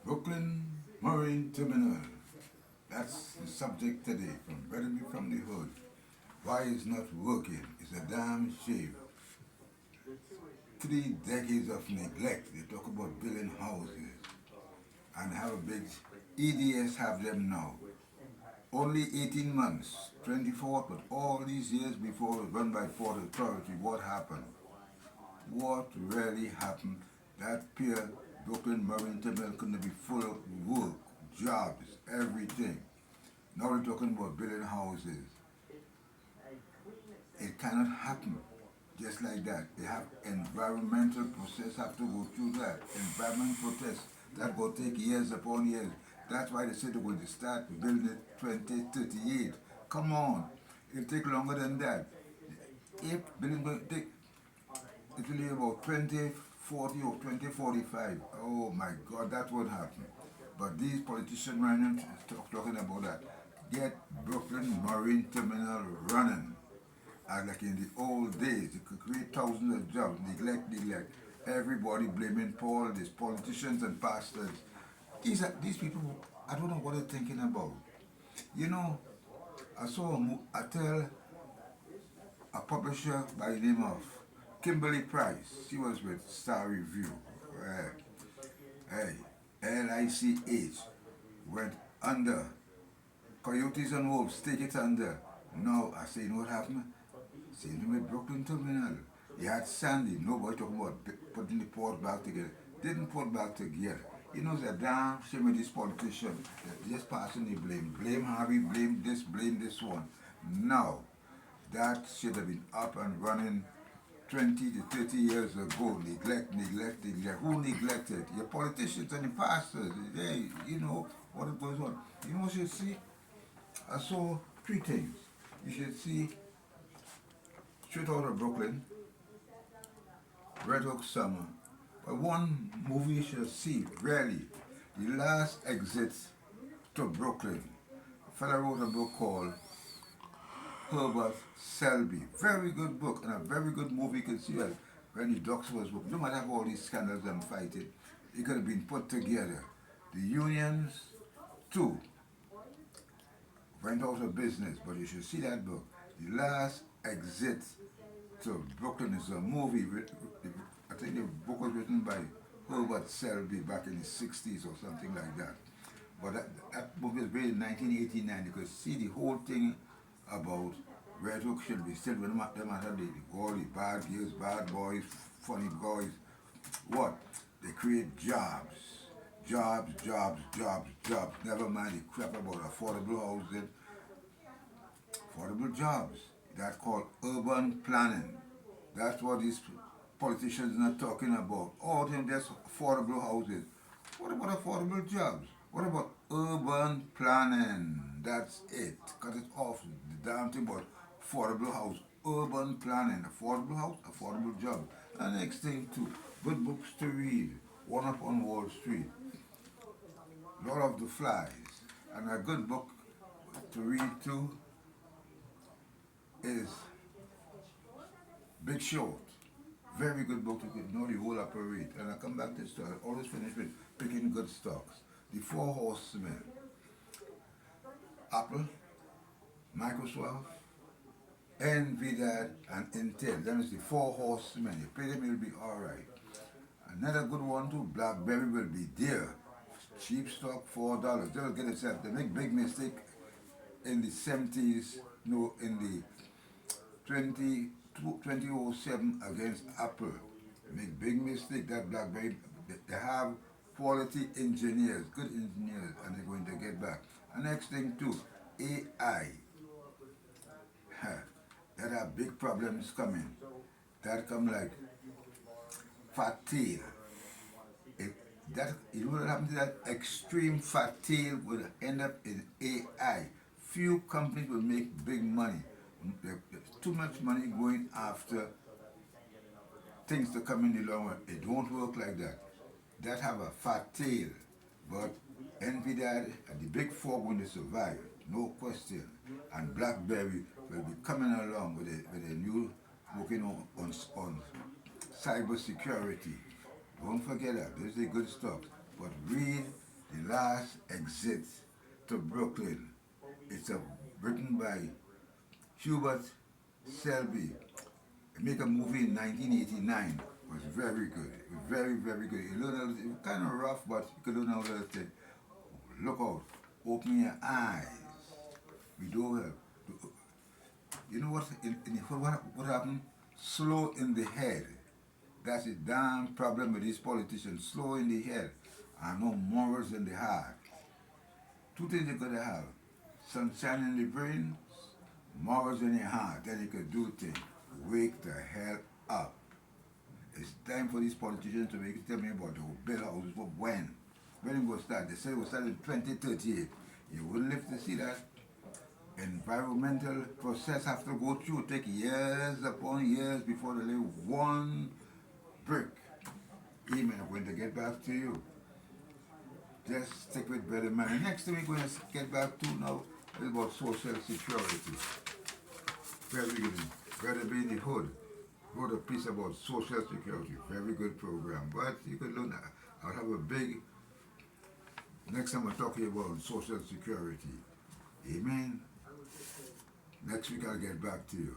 Brooklyn Marine Terminal. That's the subject today from Better from the Hood. Why it's not working? It's a damn shame. 3 decades of neglect. They talk about building houses and have a big EDS have them now. Only 18 months, 24, but all these years before it was run by Port Authority, what happened? What really happened? That pier, Brooklyn Marine Terminal, couldn't be full of work, jobs, everything. Now we're talking about building houses. It cannot happen just like that. They have environmental process have to go through that. Environment protest that will take years upon years. That's why they said they're going to start building it 2038. Come on, it'll take longer than that. If building will take, it will be about 2040 or 2045. Oh my God, that won't happen. But these politicians running talking about that. Get Brooklyn Marine Terminal running. And like in the old days, you could create thousands of jobs, neglect. Everybody blaming Paul, these politicians and pastors. These people, I don't know what they're thinking about. You know, I tell a publisher by the name of Kimberly Price. She was with Star Review. Hey, LICH went under. Coyotes and Wolves take it under. Now I say, you know what happened? Same thing with Brooklyn Terminal. You had Sandy, nobody talking about putting the port back together. Didn't put back together. You know, it's a damn shame with these politicians. They're just passing the blame. Blame Harvey, blame this one. Now, that should have been up and running 20 to 30 years ago. Neglect. Who neglected? Your politicians and the pastors. Hey, you know what goes on. You know what you see? I saw 3 things. You should see straight out of Brooklyn, Red Hook Summer. But one movie you should see, really, The Last Exit to Brooklyn. A fella wrote a book called Herbert Selby. Very good book and a very good movie. You can see that when the Ducks was book. No matter all these scandals and fighting, it could have been put together. The unions, too, went out of business, but you should see that book. The Last Exit to Brooklyn is a movie. I think the book was written by Herbert Selby back in the 60s or something like that. But that book was made in 1989. You could see the whole thing about Red Hook should be still, no matter all the bad girls, bad boys, funny boys. What? They create jobs. Jobs. Never mind the crap about affordable housing. Affordable jobs. That's called urban planning. That's what these politicians are not talking about. All of them just affordable houses. What about affordable jobs? What about urban planning? That's it. Cut it off. The damn thing about affordable house. Urban planning. Affordable house, affordable job. And next thing too, good books to read. One Up on Wall Street. Lord of the Flies. And a good book to read too is Big Short. Very good book to know the whole operate. And I come back to this story. I always finish with picking good stocks. The Four Horsemen. Apple, Microsoft, NVIDIA, and Intel. That is the Four Horsemen. You pay them, it'll be alright. Another good one too, BlackBerry will be there. Cheap stock, $4. They will get itself. They make big mistake in the 70s, no, in the 2007 against Apple. Make big mistake that BlackBerry. They have quality engineers, good engineers, and they're going to get back. And next thing too, AI. That have big problems coming. That come like fat tail. You know what happened to that extreme fat tail will end up in AI. Few companies will make big money. There's too much money going after things to come in the long run. It won't work like that. That have a fat tail. But NVIDIA and the big four going to survive, no question. And BlackBerry will be coming along with a new working on cyber security. Don't forget that. This is the good stuff. But read The Last Exit to Brooklyn. It's written by Hubert Selby. They make a movie in 1989. It was very good. It was very, very good. You learn it was kind of rough, but you could learn how to look out. Open your eyes. We do have. You know what happened? Slow in the head. That's the damn problem with these politicians. Slow in the head and no morals in the heart. Two things you could have. Sunshine in the brain, morals in your heart. Then you could do things. Wake the hell up. It's time for these politicians to make tell me about the build houses for when. When it will start. They said it will start in 2038. You wouldn't live to see that. Environmental process have to go through. Take years upon years before they lay one brick. Amen. I'm going to get back to you. Just stick with Brother Man. Next week we're going to get back to now is about social security. Very good. Brother be in the hood. Wrote a piece about social security. Very good program. But you could learn that. I'll have a big next time I'm talking about social security. Amen. Next week I'll get back to you.